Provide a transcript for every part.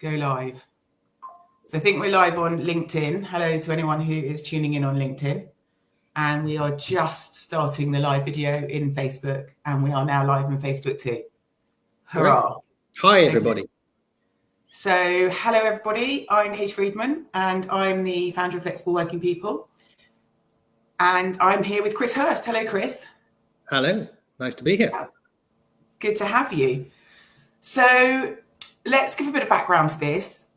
go live. So I think we're live on LinkedIn. Hello to anyone who is tuning in on LinkedIn. And we are just starting the live video in Facebook, and we are now live on Facebook too. Hurrah. Great. Hi, everybody. Okay. So hello, everybody. I'm Kate Friedman, and I'm the founder of Flexible Working People. And I'm here with Chris Hirst. Hello, Chris. Hello. Nice to be here. Good to have you. So let's give a bit of background to this.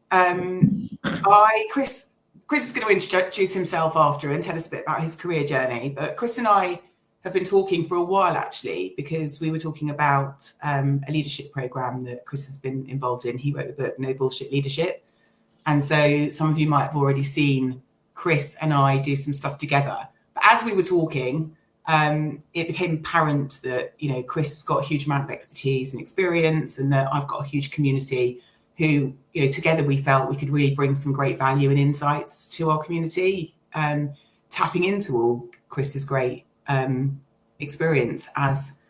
Chris is going to introduce himself after and tell us a bit about his career journey. But Chris and I have been talking for a while, actually, because we were talking about a leadership program that Chris has been involved in. He wrote the book, No Bullshit Leadership. And so some of you might have already seen Chris and I do some stuff together. But as we were talking, it became apparent that, Chris has got a huge amount of expertise and experience, and that I've got a huge community who, together we felt we could really bring some great value and insights to our community, tapping into all Chris's great experience as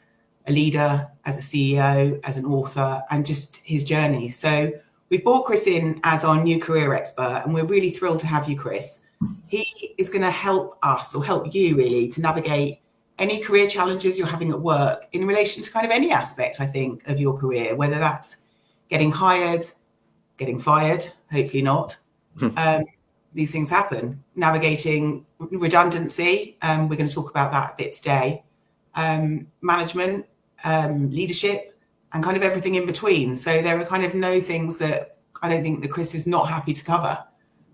a leader, as a CEO, as an author, and just his journey. So we've brought Chris in as our new career expert, and we're really thrilled to have you, Chris. He is going to help us, or help you really, to navigate any career challenges you're having at work in relation to kind of any aspect, I think, of your career, whether that's getting hired, getting fired, hopefully not. These things happen. Navigating redundancy, we're going to talk about that a bit today. Management, leadership, and kind of everything in between. So there are kind of no things that I don't think that Chris is not happy to cover,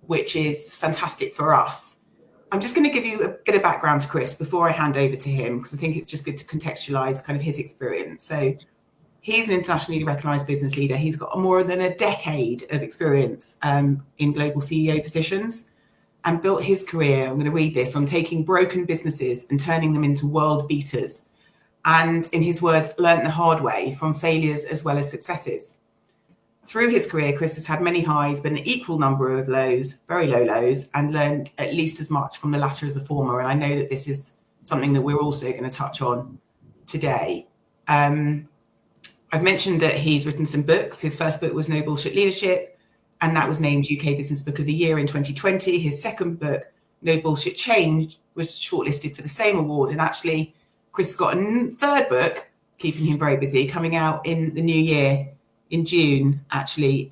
which is fantastic for us. I'm just going to give you a bit of background to Chris before I hand over to him, because I think it's just good to contextualize kind of his experience. So he's an internationally recognized business leader. He's got more than a decade of experience in global CEO positions, and built his career, I'm going to read this, on taking broken businesses and turning them into world beaters. And in his words, learnt the hard way from failures as well as successes. Through his career, Chris has had many highs, but an equal number of lows, very low lows, and learned at least as much from the latter as the former. And I know that this is something that we're also going to touch on today. I've mentioned that he's written some books. His first book was No Bullshit Leadership, and that was named UK Business Book of the Year in 2020. His second book, No Bullshit Change, was shortlisted for the same award. And actually, Chris has got a third book, keeping him very busy, coming out in the new year, in June, actually,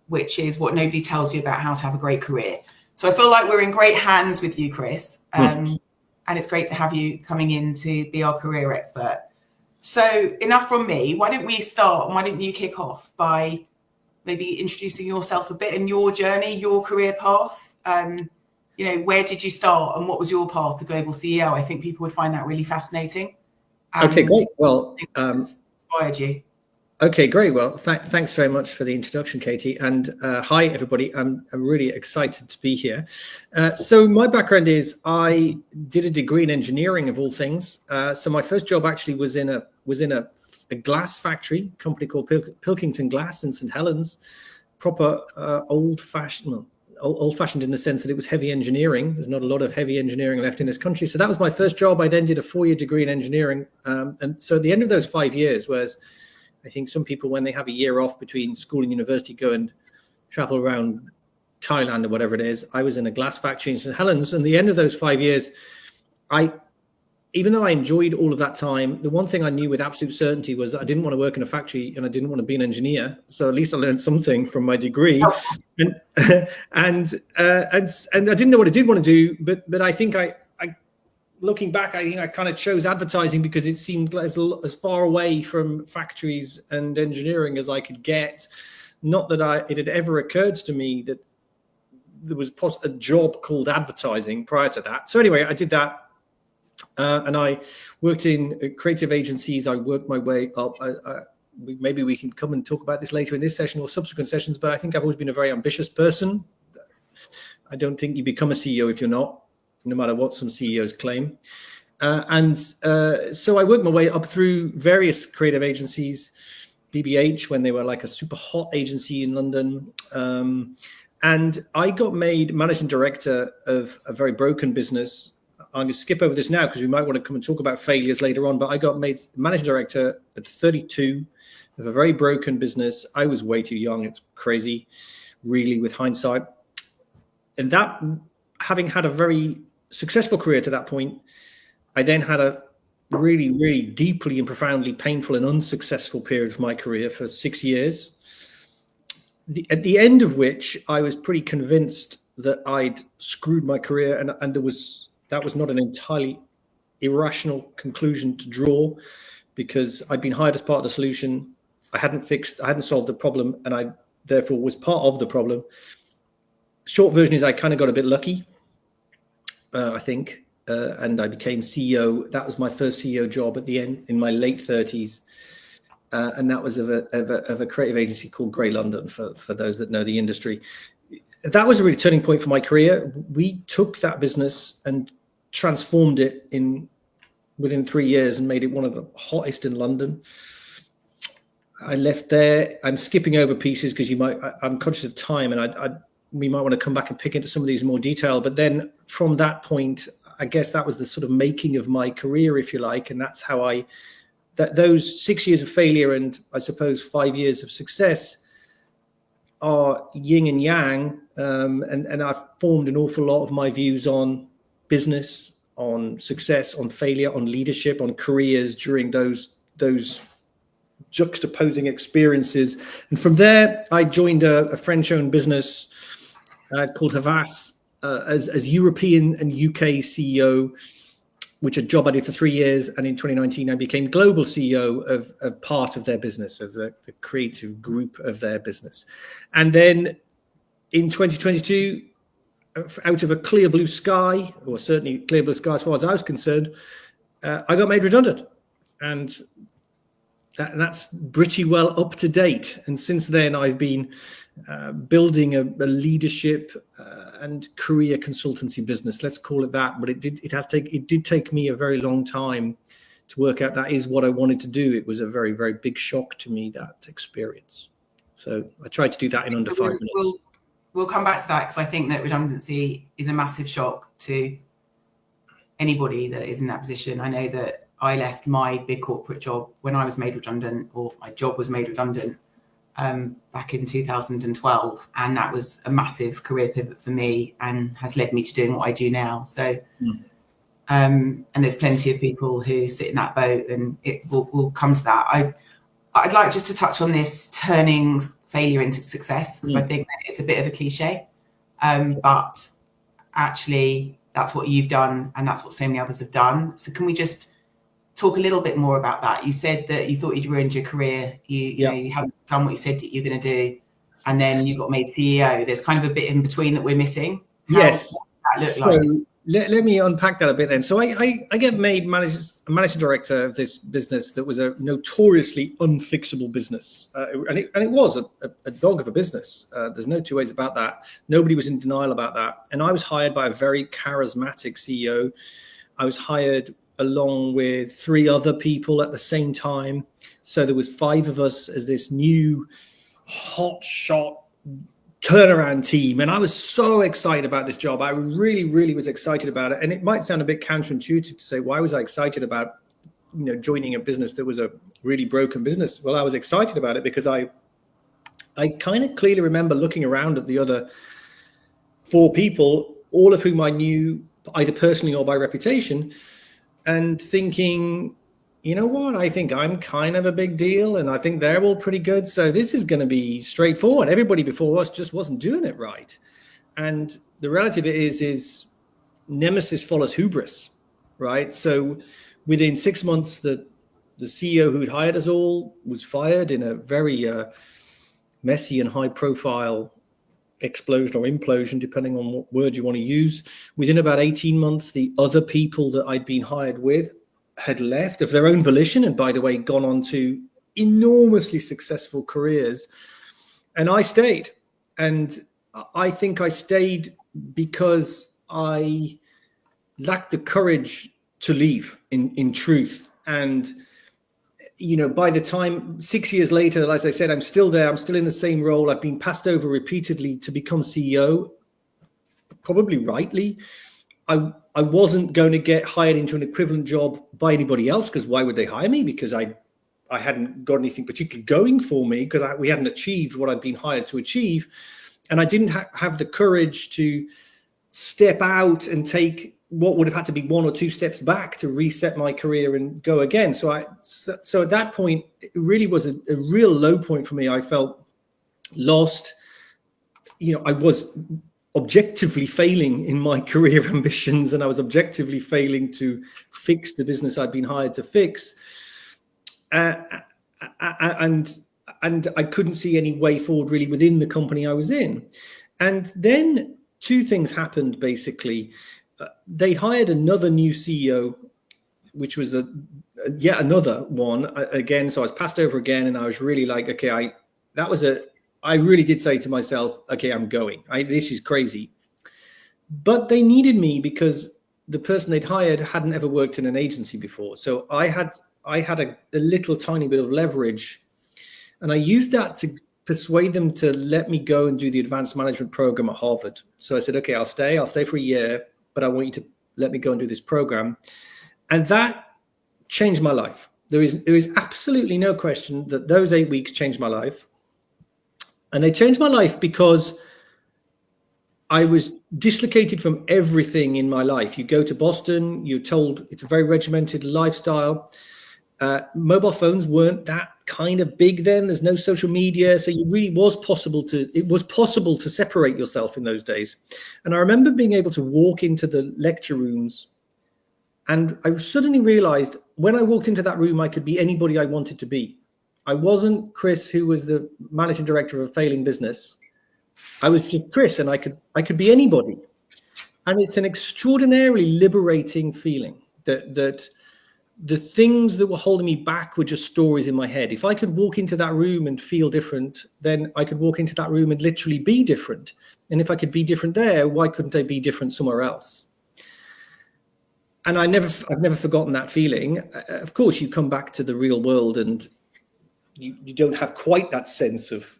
which is What Nobody Tells You About How to Have a Great Career. So I feel like we're in great hands with you, Chris. And it's great to have you coming in to be our career expert. So enough from me. Why don't we start, and why don't you kick off by maybe introducing yourself a bit and your journey, your career path? Where did you start and what was your path to global CEO? I think people would find that really fascinating. Okay, great. Well, inspired you. Okay, great. Well, thanks very much for the introduction, Katie. And hi, everybody. I'm really excited to be here. So my background is I did a degree in engineering, of all things. So my first job actually was in a glass factory, a company called Pilkington Glass in St. Helens. Proper old-fashioned in the sense that it was heavy engineering. There's not a lot of heavy engineering left in this country. So that was my first job. I then did a 4-year degree in engineering. And so at the end of those 5 years, whereas I think some people, when they have a year off between school and university, go and travel around Thailand or whatever it is. I was in a glass factory in St. Helens. And the end of those 5 years, even though I enjoyed all of that time, the one thing I knew with absolute certainty was that I didn't want to work in a factory and I didn't want to be an engineer. So at least I learned something from my degree. And I didn't know what I did want to do, but I think looking back, I think I kind of chose advertising because it seemed as far away from factories and engineering as I could get. Not that it had ever occurred to me that there was a job called advertising prior to that. So anyway, I did that. And I worked in creative agencies. I worked my way up. Maybe we can come and talk about this later in this session or subsequent sessions, but I think I've always been a very ambitious person. I don't think you become a CEO if you're not, no matter what some CEOs claim. So I worked my way up through various creative agencies, BBH, when they were like a super hot agency in London. And I got made managing director of a very broken business. I'm going to skip over this now because we might want to come and talk about failures later on. But I got made managing director at 32 of a very broken business. I was way too young. It's crazy, really, with hindsight. And that, having had a very successful career to that point, I then had a really, really deeply and profoundly painful and unsuccessful period of my career for 6 years. At the end of which I was pretty convinced that I'd screwed my career, and that was not an entirely irrational conclusion to draw, because I'd been hired as part of the solution. I hadn't solved the problem, and I therefore was part of the problem. Short version is I kind of got a bit lucky, I think, and I became CEO. That was my first CEO job at the end in my late 30s. And that was of a creative agency called Grey London, for those that know the industry. That was a really turning point for my career. We took that business and transformed it within 3 years and made it one of the hottest in London. I left there. I'm skipping over pieces because I'm conscious of time, and we might want to come back and pick into some of these in more detail. But then from that point, I guess that was the sort of making of my career, if you like, and that's how those 6 years of failure and I suppose 5 years of success are yin and yang, and I've formed an awful lot of my views on business, on success, on failure, on leadership, on careers during those juxtaposing experiences. And from there, I joined a French-owned business called Havas as European and UK CEO, which a job I did for 3 years. And in 2019, I became global CEO of part of their business, of the creative group of their business. And then in 2022, out of a clear blue sky, or certainly clear blue sky as far as I was concerned, I got made redundant. And that's pretty well up to date. And since then, I've been building a leadership and career consultancy business. Let's call it that. But it did take me a very long time to work out that is what I wanted to do. It was a very, very big shock to me, that experience. So I tried to do that in under 5 minutes. We'll come back to that, because I think that redundancy is a massive shock to anybody that is in that position. I know that I left my big corporate job when I was made redundant, or my job was made redundant back in 2012. And that was a massive career pivot for me and has led me to doing what I do now. So, and there's plenty of people who sit in that boat, and we'll come to that. I'd like just to touch on this turning failure into success, because I think that it's a bit of a cliche, but actually that's what you've done, and that's what so many others have done. So can we just talk a little bit more about that? You said that you thought you'd ruined your career. You know, you hadn't done what you said that you're going to do, and then you got made CEO. There's kind of a bit in between that we're missing. Yes. Let me unpack that a bit then. So I get made managing director of this business that was a notoriously unfixable business. And it was a dog of a business. There's no two ways about that. Nobody was in denial about that. And I was hired by a very charismatic CEO. I was hired along with 3 other people at the same time. So there was 5 of us as this new hotshot turnaround team, and I was so excited about this job. I really, really was excited about it. And it might sound a bit counterintuitive to say, why was I excited about, joining a business that was a really broken business? Well, I was excited about it because I kind of clearly remember looking around at the other 4 people, all of whom I knew either personally or by reputation, and thinking, you know what, I think I'm kind of a big deal, and I think they're all pretty good. So this is going to be straightforward. Everybody before us just wasn't doing it right. And the reality of it is nemesis follows hubris, right? So within 6 months, the CEO who'd hired us all was fired in a very messy and high profile explosion or implosion, depending on what word you want to use. Within about 18 months, the other people that I'd been hired with had left of their own volition, and by the way, gone on to enormously successful careers. And I stayed. And I think I stayed because I lacked the courage to leave, in truth. And, by the time 6 years later, as I said, I'm still there. I'm still in the same role. I've been passed over repeatedly to become CEO, probably rightly. I wasn't going to get hired into an equivalent job by anybody else, because why would they hire me? Because I I hadn't got anything particularly going for me because we hadn't achieved what I'd been hired to achieve. And I didn't have the courage to step out and take what would have had to be 1 or 2 steps back to reset my career and go again. So at that point, it really was a real low point for me. I felt lost. I was objectively failing in my career ambitions, and I was objectively failing to fix the business I'd been hired to fix. And I couldn't see any way forward really within the company I was in. And then 2 things happened, basically. They hired another new CEO, which was yet another one again. So I was passed over again, and I was really like, okay, I really did say to myself, okay, I'm going. This is crazy. But they needed me because the person they'd hired hadn't ever worked in an agency before. So I had a little tiny bit of leverage, and I used that to persuade them to let me go and do the advanced management program at Harvard. So I said, okay, I'll stay for a year, but I want you to let me go and do this program. And that changed my life. There is absolutely no question that those 8 weeks changed my life. And they changed my life because I was dislocated from everything in my life. You go to Boston, you're told it's a very regimented lifestyle. Mobile phones weren't that kind of big then. There's no social media. So it was possible to separate yourself in those days. And I remember being able to walk into the lecture rooms, and I suddenly realized when I walked into that room, I could be anybody I wanted to be. I wasn't Chris, who was the managing director of a failing business. I was just Chris, and I could be anybody. And it's an extraordinarily liberating feeling that the things that were holding me back were just stories in my head. If I could walk into that room and feel different, then I could walk into that room and literally be different. And if I could be different there, why couldn't I be different somewhere else? And I've never forgotten that feeling. Of course, you come back to the real world and you don't have quite that sense of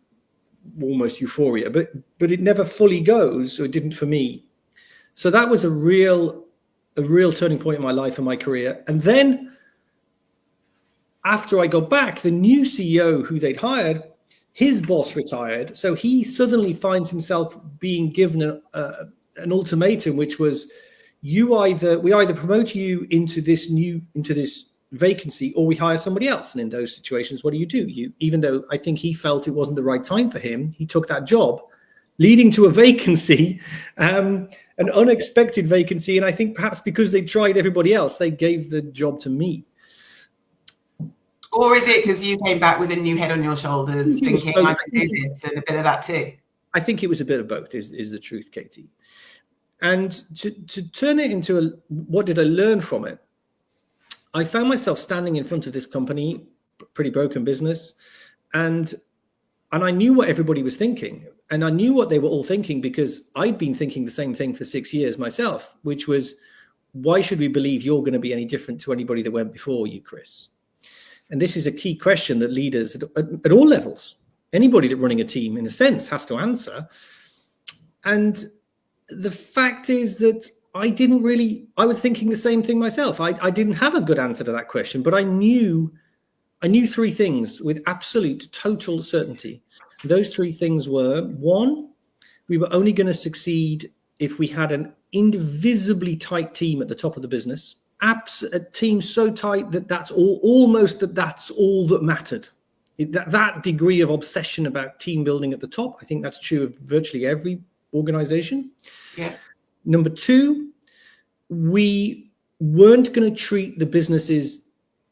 almost euphoria, but it never fully goes, or it didn't for me. So that was a real turning point in my life and my career. And then after I got back, the new CEO who they'd hired, his boss retired. So he suddenly finds himself being given an ultimatum, which was, we either promote you into this vacancy, or we hire somebody else. And in those situations, what do? Even though I think he felt it wasn't the right time for him, he took that job, leading to a vacancy, an unexpected vacancy. And I think perhaps because they tried everybody else, they gave the job to me. Or is it because you came back with a new head on your shoulders, thinking I can do this, and a bit of that too? I think it was a bit of both, is the truth, Katie. And to turn it into what did I learn from it? I found myself standing in front of this company, pretty broken business, and I knew what everybody was thinking. And I knew what they were all thinking because I'd been thinking the same thing for 6 years myself, which was, why should we believe you're going to be any different to anybody that went before you, Chris? And this is a key question that leaders at all levels, anybody that running a team in a sense has to answer. And the fact is that I was thinking the same thing myself. I didn't have a good answer to that question, but I knew 3 things with absolute total certainty. Those 3 things were: 1, we were only going to succeed if we had an indivisibly tight team at the top of the business, a team so tight that that's all that mattered. That degree of obsession about team building at the top, I think that's true of virtually every organization. Yeah. Number 2, we weren't going to treat the business's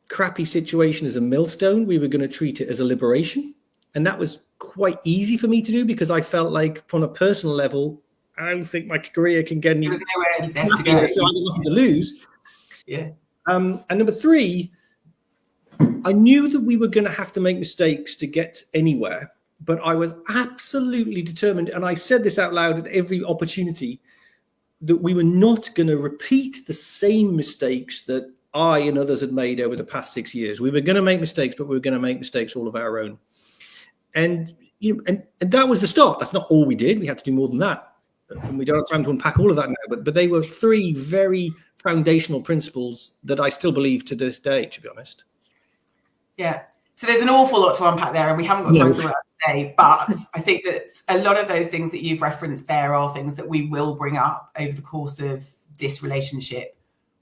crappy situation as a millstone. We were going to treat it as a liberation. And that was quite easy for me to do because I felt like, from a personal level, I don't think my career can get any happier, so I had nothing to lose. Yeah. And number 3, I knew that we were going to have to make mistakes to get anywhere, but I was absolutely determined, and I said this out loud at every opportunity, that we were not going to repeat the same mistakes that I and others had made over the past 6 years. We were going to make mistakes, but we were going to make mistakes all of our own. And that was the start. That's not all we did. We had to do more than that. And we don't have time to unpack all of that now, but they were 3 very foundational principles that I still believe to this day, to be honest. Yeah. So there's an awful lot to unpack there, and we haven't got time No. to work today. But I think that a lot of those things that you've referenced there are things that we will bring up over the course of this relationship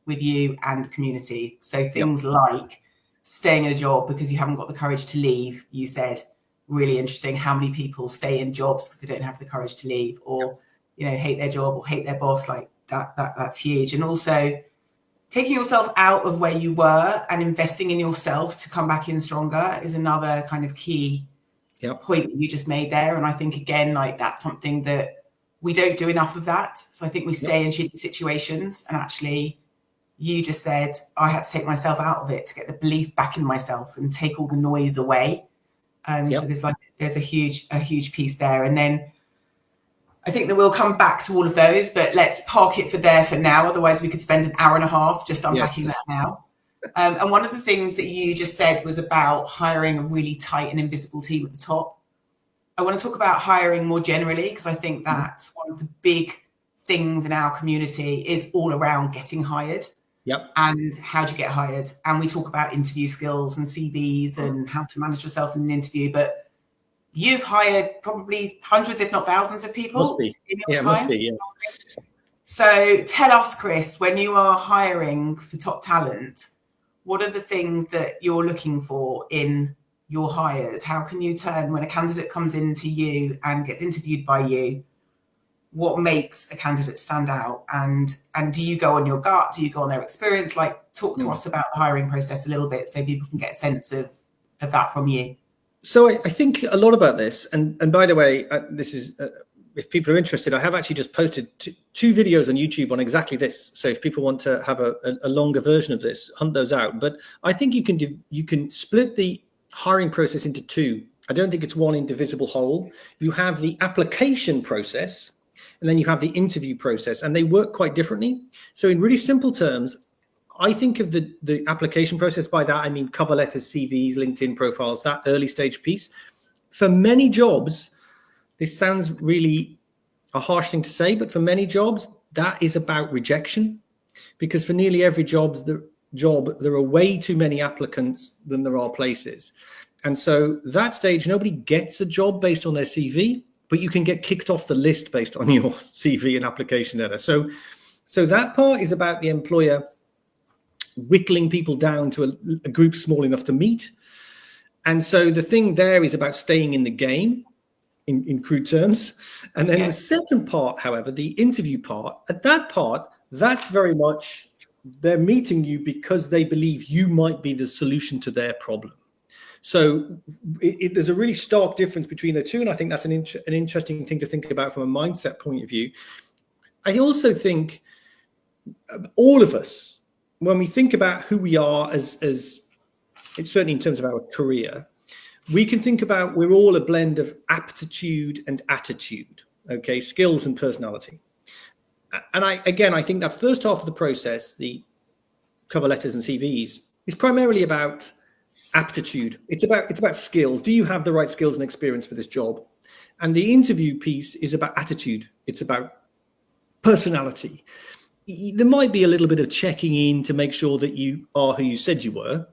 with you and the community. So things like staying in a job because you haven't got the courage to leave. You said, really interesting, how many people stay in jobs because they don't have the courage to leave, or hate their job or hate their boss. Like that's huge. And also taking yourself out of where you were and investing in yourself to come back in stronger is another kind of key point that you just made there. And I think, again, like that's something that we don't do enough of that. So I think we stay in shitty situations, and actually you just said, I had to take myself out of it to get the belief back in myself and take all the noise away. So there's a huge piece there. And then I think that we'll come back to all of those, but let's park it for now. Otherwise, we could spend an hour and a half just unpacking that now. And one of the things that you just said was about hiring a really tight and invisible team at the top. I want to talk about hiring more generally, because I think that's one of the big things in our community is all around getting hired. And how do you get hired? And we talk about interview skills and CVs and how to manage yourself in an interview, but you've hired probably hundreds, if not thousands of people. Must be. Must be. So tell us, Chris, when you are hiring for top talent, what are the things that you're looking for in your hires? How can you turn, when a candidate comes into you and gets interviewed by you, what makes a candidate stand out? And do you go on your gut? Do you go on their experience? Like, talk to us about the hiring process a little bit so people can get a sense of that from you. So I think a lot about this. And by the way, this is, if people are interested, I have actually just posted two videos on YouTube on exactly this. So if people want to have a longer version of this, hunt those out. But I think you can split the hiring process into two. I don't think it's one indivisible whole. You have the application process, and then you have the interview process, and they work quite differently. So in really simple terms, I think of the application process. By that, I mean cover letters, CVs, LinkedIn profiles, that early stage piece. For many jobs, this sounds really a harsh thing to say, but for many jobs, that is about rejection, because for nearly every job, there are way too many applicants than there are places. And so that stage, nobody gets a job based on their CV, but you can get kicked off the list based on your CV and application letter. So that part is about the employer whittling people down to a group small enough to meet. And so the thing there is about staying in the game in crude terms. And then the second part, however, the interview part, at that part, that's very much they're meeting you because they believe you might be the solution to their problem. So there's a really stark difference between the two. And I think that's an interesting thing to think about from a mindset point of view. I also think all of us, when we think about who we are as it's certainly in terms of our career, we can think about we're all a blend of aptitude and attitude, okay, skills and personality. And I think that first half of the process, the cover letters and CVs, is primarily about aptitude. It's about skills. Do you have the right skills and experience for this job? And the interview piece is about attitude. It's about personality. There might be a little bit of checking in to make sure that you are who you said you were.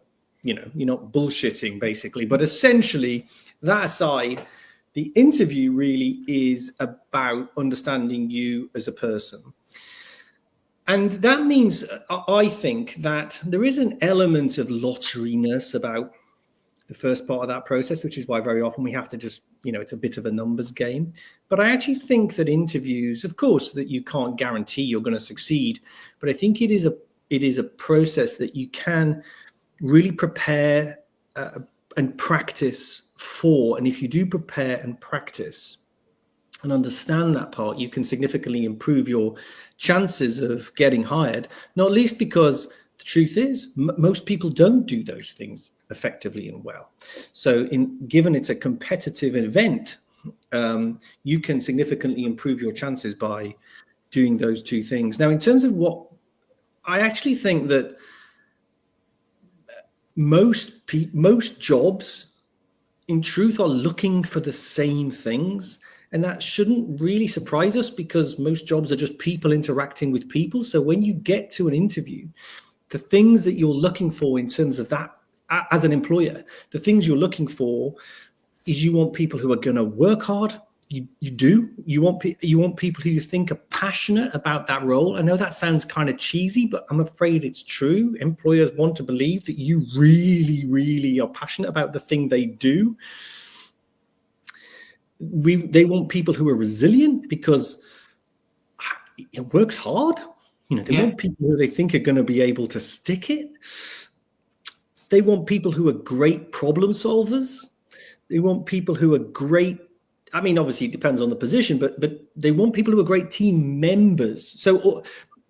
You know, you're not bullshitting, basically. But essentially, that aside, the interview really is about understanding you as a person. And that means, I think, that there is an element of lotteriness about the first part of that process, which is why very often we have to just, it's a bit of a numbers game. But I actually think that interviews, of course, that you can't guarantee you're going to succeed. But I think it is a process that you can really prepare and practice for. And if you do prepare and practice and understand that part, you can significantly improve your chances of getting hired, not least because the truth is most people don't do those things effectively and well. So given it's a competitive event, you can significantly improve your chances by doing those two things. Now, in terms of what I actually think that most jobs in truth are looking for the same things. And that shouldn't really surprise us because most jobs are just people interacting with people. So when you get to an interview, the things that you're looking for in terms of that as an employer, the things you're looking for is you want people who are going to work hard. You want people who you think are passionate about that role. I know that sounds kind of cheesy, but I'm afraid it's true. Employers want to believe that you really, really are passionate about the thing they do. They want people who are resilient because it works hard. They want people who they think are going to be able to stick it. They want people who are great problem solvers. They want people who are great. I mean, obviously it depends on the position, but they want people who are great team members. So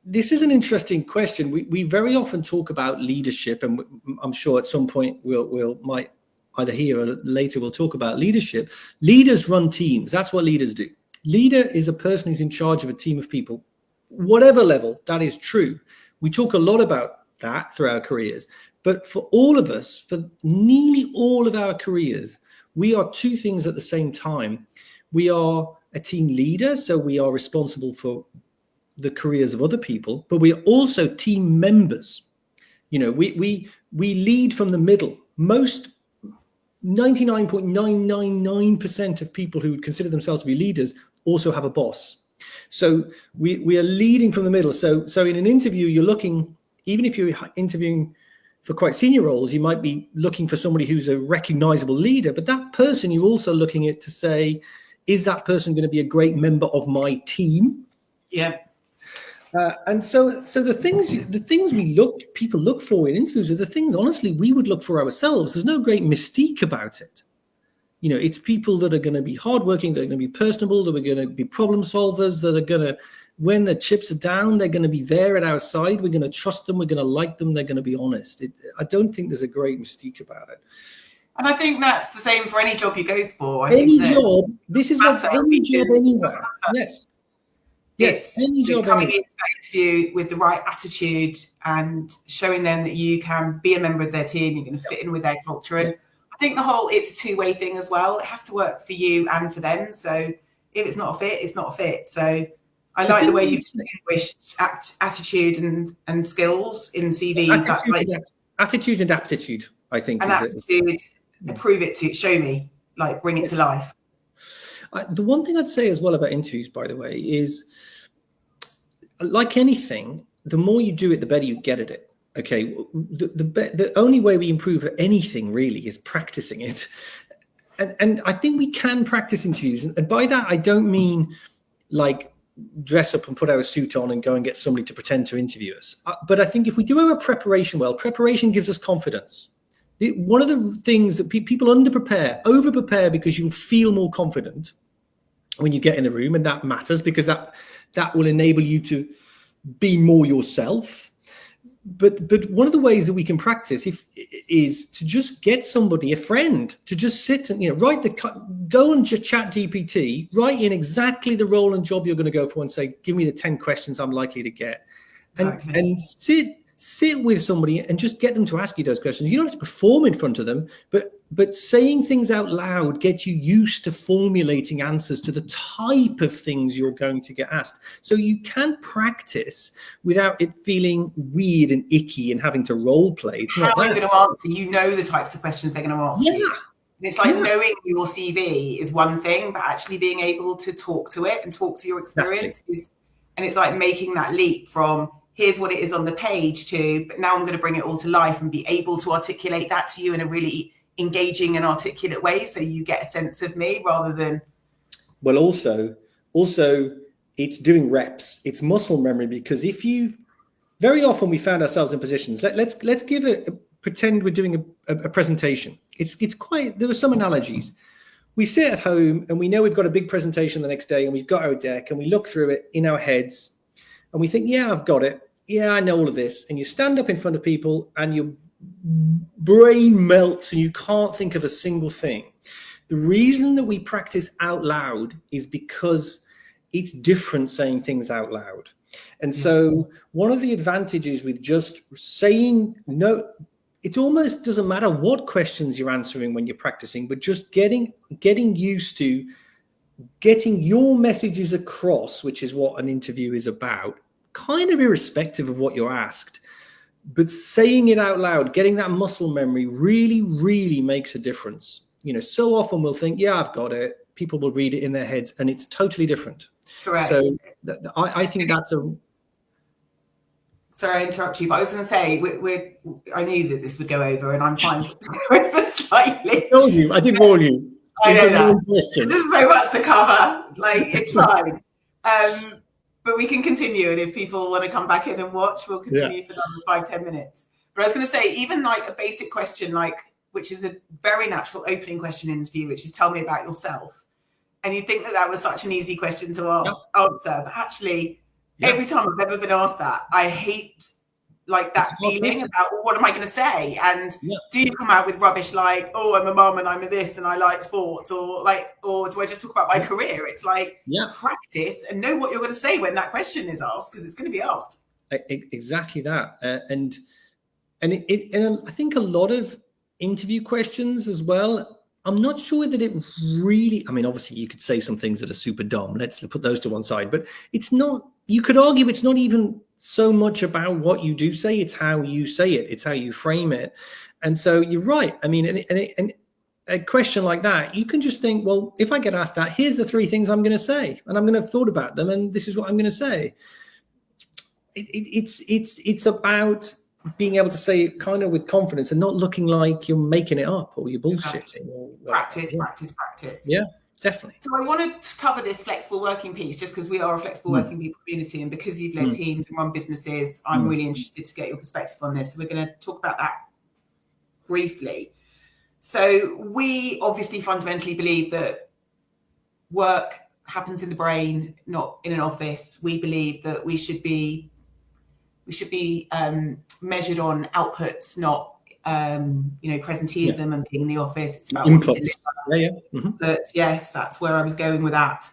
this is an interesting question. We very often talk about leadership, and I'm sure at some point we'll might either here or later we'll talk about leadership. Leaders run teams. That's what leaders do. Leader is a person who's in charge of a team of people, whatever level. That is true. We talk a lot about that through our careers, but for all of us, for nearly all of our careers, we are two things at the same time. We are a team leader, so we are responsible for the careers of other people, but we are also team members. We lead from the middle. Most 99.999% of people who would consider themselves to be leaders also have a boss. So we are leading from the middle. So in an interview, you're looking, even if you're interviewing for quite senior roles, you might be looking for somebody who's a recognizable leader, but that person you're also looking at to say, is that person going to be a great member of my team? Yeah. And so the things people look for in interviews are the things, honestly, we would look for ourselves. There's no great mystique about it. It's people that are going to be hardworking, they're going to be personable, that are going to be problem solvers, that are going to, when the chips are down, they're going to be there at our side. We're going to trust them. We're going to like them. They're going to be honest. I don't think there's a great mystique about it. And I think that's the same for any job you go for. Any job. This is what any job anywhere. Yes. Yes, coming into that interview with the right attitude and showing them that you can be a member of their team, you're going to fit in with their culture. And I think it's a two-way thing as well. It has to work for you and for them. So if it's not a fit, it's not a fit. So I like the way you've distinguished attitude and skills in CVs. Attitude and aptitude, I think. And attitude, prove it to, show me, bring it to life. The one thing I'd say as well about interviews, by the way, is like anything, the more you do it, the better you get at it. Okay, the only way we improve at anything really is practicing it, and I think we can practice interviews. And by that, I don't mean dress up and put our suit on and go and get somebody to pretend to interview us. But I think if we do our preparation well, preparation gives us confidence. One of the things that people over-prepare because you feel more confident when you get in the room, and that matters because that will enable you to be more yourself. But one of the ways that we can practice is to just get somebody, a friend, to just sit and go and just chat GPT, write in exactly the role and job you're going to go for, and say, give me the 10 questions I'm likely to get, and sit with somebody and just get them to ask you those questions. You don't have to perform in front of them, but saying things out loud gets you used to formulating answers to the type of things you're going to get asked. So you can practice without it feeling weird and icky and having to role play. How are you going to answer? The types of questions they're going to ask you. And it's knowing your CV is one thing, but actually being able to talk to it and talk to your experience and it's making that leap from here's what it is on the page to, but now I'm going to bring it all to life and be able to articulate that to you in a really engaging and articulate way, so you get a sense of me rather than. Well, also it's doing reps. It's muscle memory, because very often we found ourselves in positions. Let's pretend we're doing a presentation. It's quite. There were some analogies. We sit at home and we know we've got a big presentation the next day, and we've got our deck and we look through it in our heads. And we think, yeah, I've got it. Yeah, I know all of this. And you stand up in front of people and your brain melts and you can't think of a single thing. The reason that we practice out loud is because it's different saying things out loud. And so one of the advantages with just saying no, it almost doesn't matter what questions you're answering when you're practicing, but just getting used to getting your messages across, which is what an interview is about, kind of irrespective of what you're asked. But saying it out loud, getting that muscle memory really, really makes a difference. So often we'll think, yeah, I've got it. People will read it in their heads, and it's totally different. Correct. So I think that's a... Sorry, I interrupt you, but I was going to say, I knew that this would go over, and I'm fine to go over slightly. I told you. I did warn you. I know that. There's so much to cover. It's fine. But we can continue, and if people want to come back in and watch, we'll continue for another 5-10 minutes. But I was going to say, even like a basic question, which is a very natural opening question in interview, which is tell me about yourself. And you'd think that was such an easy question to answer, but actually, every time I've ever been asked that, I hate that feeling about, well, what am I going to say? And do you come out with rubbish like, oh, I'm a mum and I'm a this and I like sports, or do I just talk about my career? It's practice and know what you're going to say when that question is asked, because it's going to be asked. Exactly that. And I think a lot of interview questions as well, I'm not sure that it really, I mean, obviously you could say some things that are super dumb. Let's put those to one side, but it's not, you could argue it's not even so much about what you do say, it's how you say it, it's how you frame it. And so you're right. I mean, and a question like that, you can just think, well, if I get asked that, here's the 3 things I'm going to say, and I'm going to have thought about them, and this is what I'm going to say. It's about being able to say it kind of with confidence and not looking like you're making it up or you're bullshitting. Practice. Yeah, definitely. So I wanted to cover this flexible working piece just because we are a flexible working people community, and because you've led teams and run businesses, I'm really interested to get your perspective on this. So we're going to talk about that briefly. So we obviously fundamentally believe that work happens in the brain, not in an office. We believe that we should be measured on outputs, not presenteeism and being in the office. It's about inputs. But yes, that's where I was going with that.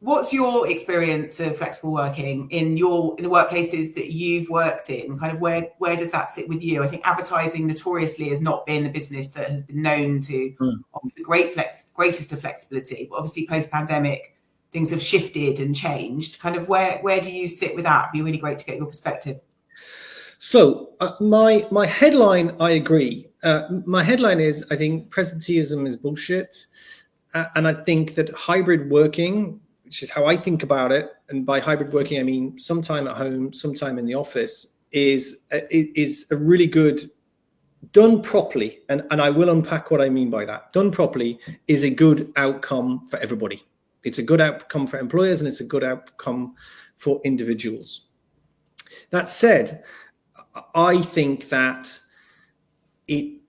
What's your experience of flexible working in the workplaces that you've worked in? Kind of where does that sit with you? I think advertising notoriously has not been a business that has been known to offer the greatest of flexibility. But obviously post-pandemic, things have shifted and changed. Kind of where do you sit with that? It'd be really great to get your perspective. So my headline, I agree. My headline is, I think presenteeism is bullshit. And I think that hybrid working, which is how I think about it, and by hybrid working, I mean sometime at home, sometime in the office, is a really good, done properly. And I will unpack what I mean by that. Done properly is a good outcome for everybody. It's a good outcome for employers, and it's a good outcome for individuals. That said, I think that the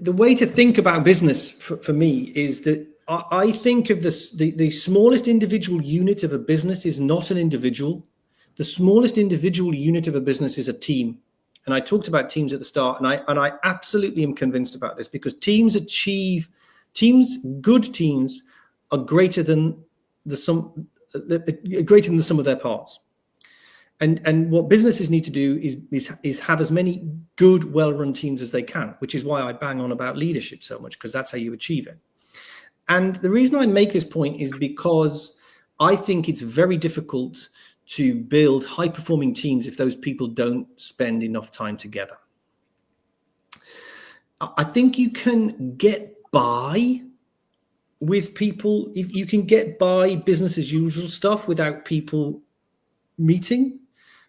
way to think about business for me is that I think of the smallest individual unit of a business is not an individual. The smallest individual unit of a business is a team. And I talked about teams at the start, and I absolutely am convinced about this, because good teams are greater than the sum of their parts. And what businesses need to do is have as many good, well-run teams as they can, which is why I bang on about leadership so much, because that's how you achieve it. And the reason I make this point is because I think it's very difficult to build high-performing teams if those people don't spend enough time together. I think you can get by with people, if you can get by business as usual stuff without people meeting.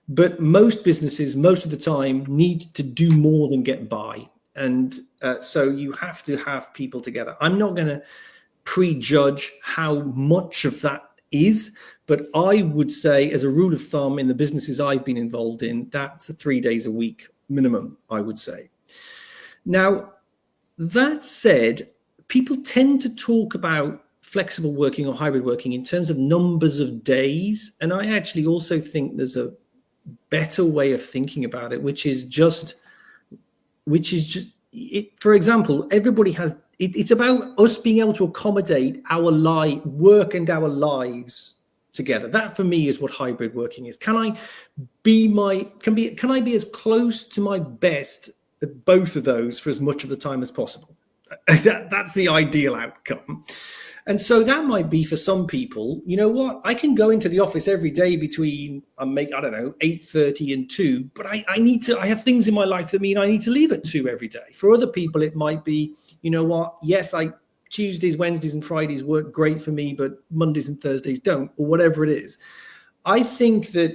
But most businesses, most of the time, need to do more than get by. And so you have to have people together. I'm not going to prejudge how much of that is, but I would say, as a rule of thumb, in the businesses I've been involved in, that's 3 days a week minimum, I would say. Now, that said, people tend to talk about flexible working or hybrid working in terms of numbers of days. And I actually also think there's a better way of thinking about it, which is just it. For example, everybody has, it's about us being able to accommodate our work and our lives together. That for me is what hybrid working is. Can I be as close to my best at both of those for as much of the time as possible? That's the ideal outcome. And so that might be for some people, you know what, I can go into the office every day between, I don't know, 8:30 and 2, but I have things in my life that mean I need to leave at 2 every day. For other people, it might be, you know what, yes, Tuesdays, Wednesdays and Fridays work great for me, but Mondays and Thursdays don't, or whatever it is. I think that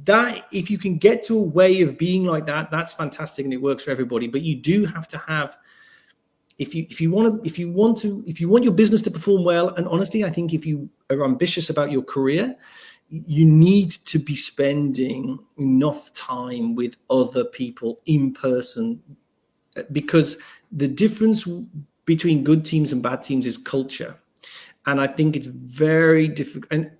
that if you can get to a way of being like that, that's fantastic and it works for everybody. But you do have to have, if you want your business to perform well, and honestly, I think if you are ambitious about your career, you need to be spending enough time with other people in person, because the difference between good teams and bad teams is culture. And I think it's very difficult, and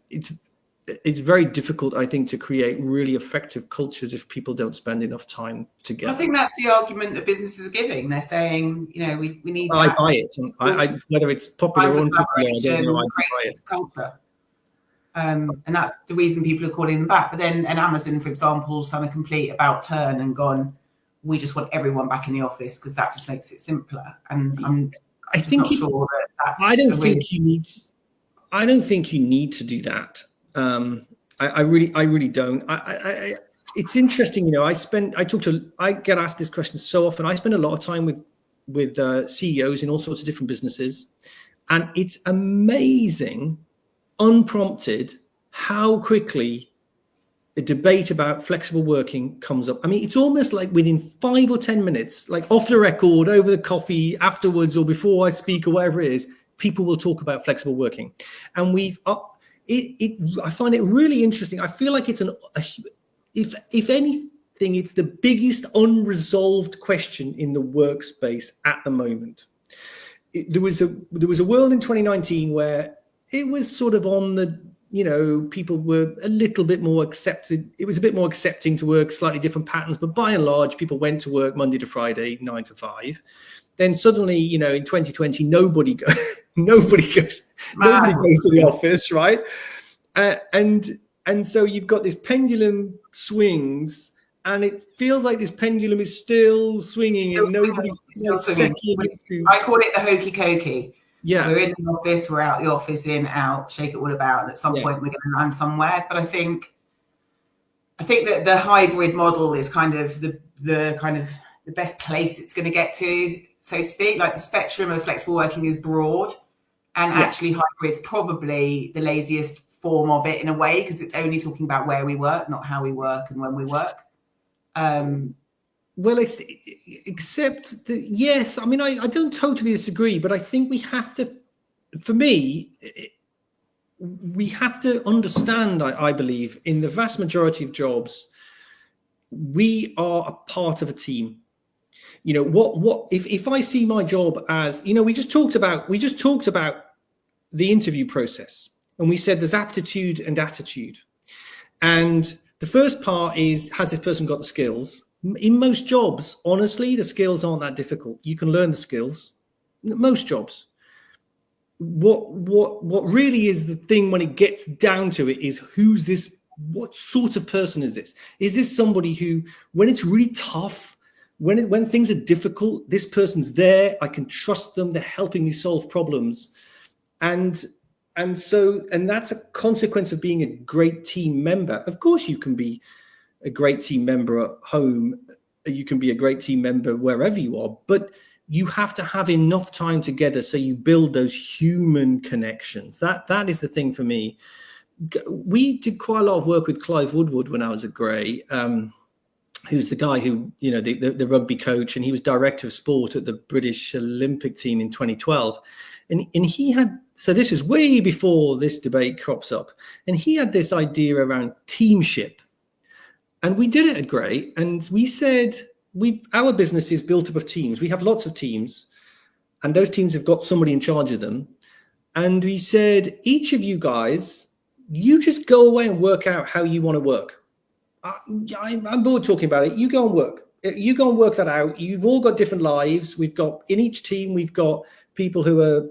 it's very difficult, I think, to create really effective cultures if people don't spend enough time together. I think that's the argument that businesses are giving. They're saying, you know, we need. I buy it. Whether it's popular or unpopular, I don't know. I buy it. Culture. And that's the reason people are calling them back. But then, and Amazon, for example, has done a complete about turn and gone, we just want everyone back in the office because that just makes it simpler. And I don't think you need to do that. I really don't. It's interesting, you know. I get asked this question so often. I spend a lot of time with CEOs in all sorts of different businesses, and it's amazing, unprompted, how quickly a debate about flexible working comes up. I mean, it's almost like within 5 or 10 minutes, like off the record, over the coffee, afterwards, or before I speak, or whatever it is, people will talk about flexible working, and I find it really interesting. I feel like it's if anything, it's the biggest unresolved question in the workspace at the moment. There was a world in 2019 where it was sort of on the, you know, people were a little bit more accepted. It was a bit more accepting to work slightly different patterns, but by and large, people went to work Monday to Friday, 9 to 5. Then suddenly, you know, in 2020, nobody goes to the office, right? And so you've got this pendulum swings, and it feels like this pendulum is still swinging, and nobody's settling into. I call it the hokey cokey. Yeah, we're in the office, we're out the office, in, out, shake it all about, and at some point we're going to land somewhere. But I think that the hybrid model is kind of the best place it's going to get to, so to speak. Like the spectrum of flexible working is broad, and actually hybrid's probably the laziest form of it in a way, because it's only talking about where we work, not how we work and when we work. Well, except that, yes, I mean, I don't totally disagree, but I think we have to, for me, we have to understand, I believe, in the vast majority of jobs, we are a part of a team. You know, what if I see my job as, you know, we just talked about the interview process, and we said there's aptitude and attitude. And the first part is, has this person got the skills? In most jobs, honestly, the skills aren't that difficult. You can learn the skills. Most jobs. What really is the thing when it gets down to it is, who's this? What sort of person is this? Is this somebody who, when it's really tough, when things are difficult, this person's there, I can trust them, they're helping me solve problems. And that's a consequence of being a great team member. Of course, you can be a great team member at home, you can be a great team member wherever you are, but you have to have enough time together so you build those human connections. That is the thing for me. We did quite a lot of work with Clive Woodward when I was at Grey, who's the guy who, you know, the rugby coach, and he was director of sport at the British Olympic team in 2012. And he had, so this is way before this debate crops up, and he had this idea around teamship. And we did it at Grey, and we said, our business is built up of teams. We have lots of teams, and those teams have got somebody in charge of them. And we said, each of you guys, you just go away and work out how you want to work. I'm bored talking about it. You go and work. You go and work that out. You've all got different lives. We've got, in each team, we've got people who are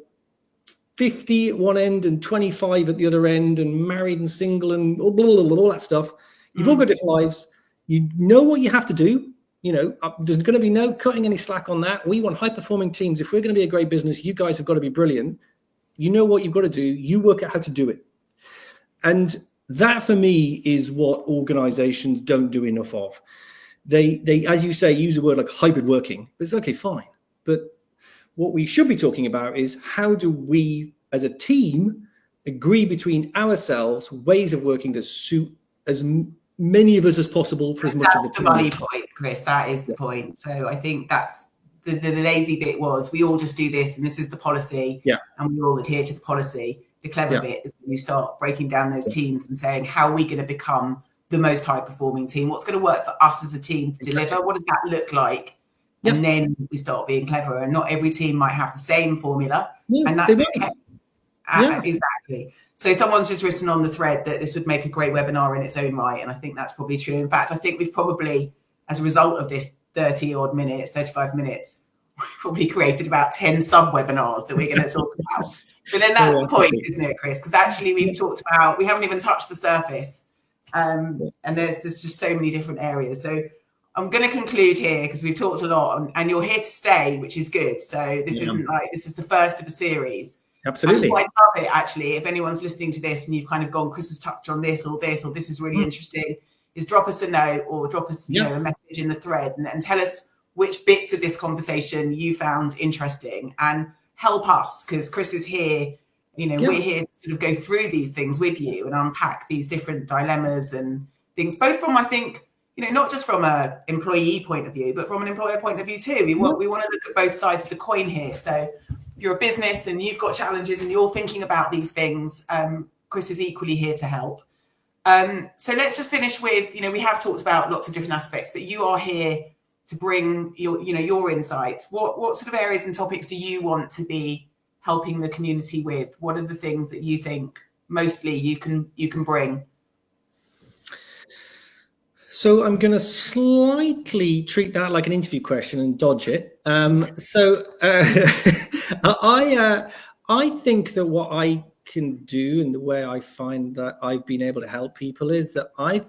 50 at one end and 25 at the other end, and married and single and all that stuff. You've all got different lives. You know what you have to do. You know, there's going to be no cutting any slack on that. We want high-performing teams. If we're going to be a great business, you guys have got to be brilliant. You know what you've got to do. You work out how to do it. And that for me is what organizations don't do enough of. They, as you say, use a word like hybrid working. But it's okay, fine. But what we should be talking about is how do we as a team agree between ourselves ways of working that suit as many of us as possible for as much of the time. That's the money point, Chris. That is the point. So I think that's the lazy bit was we all just do this and this is the policy, and we all adhere to the policy. The clever bit is when you start breaking down those teams and saying, how are we going to become the most high performing team? What's going to work for us as a team to deliver? What does that look like? And then we start being clever. And not every team might have the same formula, and that's okay. Exactly. So someone's just written on the thread that this would make a great webinar in its own right, and I think that's probably true. In fact, I think we've probably, as a result of this 35 minutes, we've probably created about 10 sub-webinars that we're going to talk about. But then that's the point, isn't it, Chris? Because actually we've talked about, we haven't even touched the surface, and there's just so many different areas. So I'm going to conclude here because we've talked a lot, and you're here to stay, which is good. So this isn't like, this is the first of a series. Absolutely. I love it, actually. If anyone's listening to this and you've kind of gone, Chris has touched on this, or this is really interesting, is drop us a note or drop us a message in the thread and tell us which bits of this conversation you found interesting, and help us, because Chris is here. We're here to sort of go through these things with you and unpack these different dilemmas and things, both from, I think, not just from a employee point of view, but from an employer point of view too. We want to look at both sides of the coin here. So if you're a business and you've got challenges and you're thinking about these things, Chris is equally here to help. So let's just finish with, we have talked about lots of different aspects, but you are here to bring your insights. What sort of areas and topics do you want to be helping the community with? What are the things that you think mostly you can bring? So I'm going to slightly treat that like an interview question and dodge it. I think that what I can do, and the way I find that I've been able to help people, is that I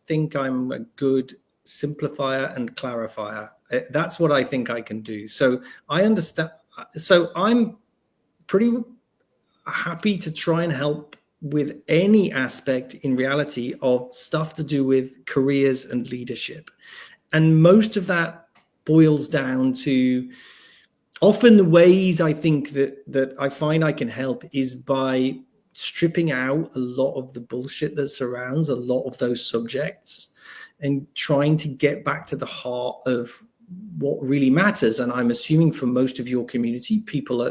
think I'm a good simplifier and clarifier. That's what I think I can do. So I understand. So I'm pretty happy to try and help with any aspect in reality of stuff to do with careers and leadership. And most of that boils down to, often the ways I think that I find I can help is by stripping out a lot of the bullshit that surrounds a lot of those subjects and trying to get back to the heart of what really matters. And I'm assuming for most of your community,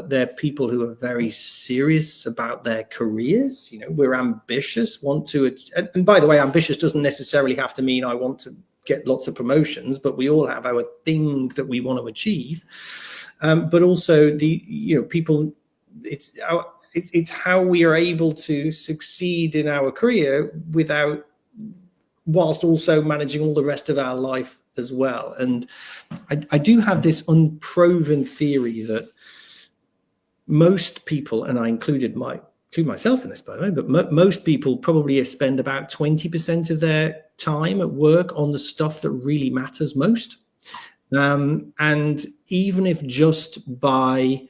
they're people who are very serious about their careers. We're ambitious, and by the way, ambitious doesn't necessarily have to mean I want to get lots of promotions, but we all have our thing that we want to achieve. But also people, it's how we are able to succeed in our career whilst also managing all the rest of our life as well. And I do have this unproven theory that most people, and I include myself in this, by the way, but most people probably spend about 20% of their time at work on the stuff that really matters most. And even if just by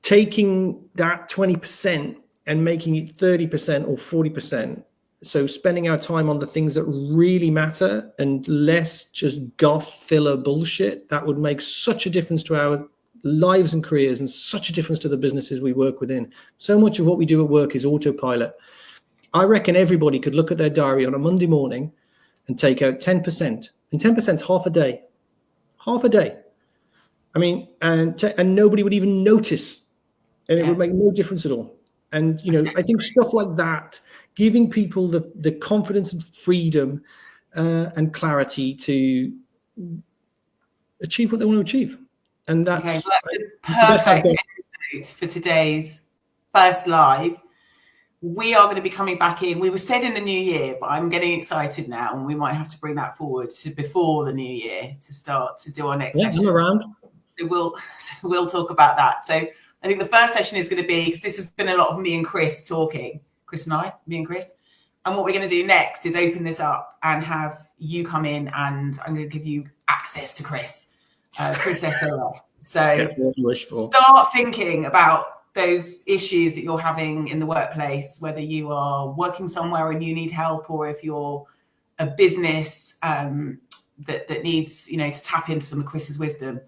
taking that 20% and making it 30% or 40%, so spending our time on the things that really matter and less just guff filler bullshit, that would make such a difference to our lives and careers and such a difference to the businesses we work within. So much of what we do at work is autopilot. I reckon everybody could look at their diary on a Monday morning and take out 10%, and 10% is half a day. I mean, and nobody would even notice, and it would make no difference at all. And, I think stuff like that, giving people the confidence and freedom and clarity to achieve what they want to achieve. And that's the perfect episode for today's first live. We are going to be coming back in. We were said in the new year, but I'm getting excited now, and we might have to bring that forward to before the new year to start to do our next session. Around. So we'll talk about that. So I think the first session is going to be, because this has been a lot of me and Chris talking, me and Chris. And what we're going to do next is open this up and have you come in, and I'm going to give you access to Chris. Chris SOS. So Get what you wish for. start thinking about those issues that you're having in the workplace, whether you are working somewhere and you need help, or if you're a business that needs, you know, to tap into some of Chris's wisdom.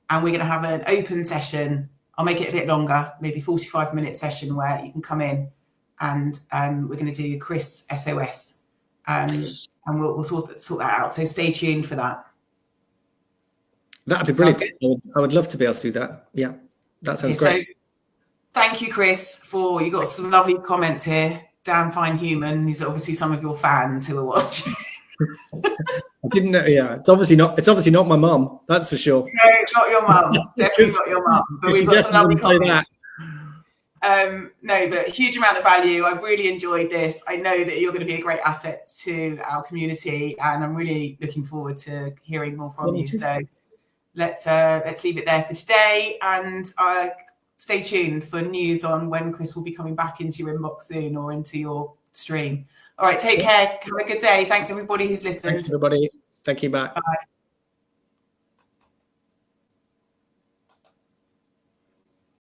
And we're going to have an open session. I'll make it a bit longer, maybe 45-minute session where you can come in, and we're going to do Chris SOS, and we'll sort that out. So stay tuned for that. That'd be brilliant. I would love to be able to do that. Yeah, that sounds great. So thank you, Chris, you got some lovely comments here. Damn fine human. These are obviously some of your fans who are watching. I didn't know. Yeah, it's obviously not my mum. That's for sure. No, not your mum. Definitely not your mum. But we've got some lovely comments. No, but a huge amount of value. I've really enjoyed this. I know that you're going to be a great asset to our community, and I'm really looking forward to hearing more from you. So let's leave it there for today, and stay tuned for news on when Chris will be coming back into your inbox soon, or into your stream. All right, take care. Have a good day. Thanks everybody who's listened. Thanks everybody. Thank you. Bye. Bye.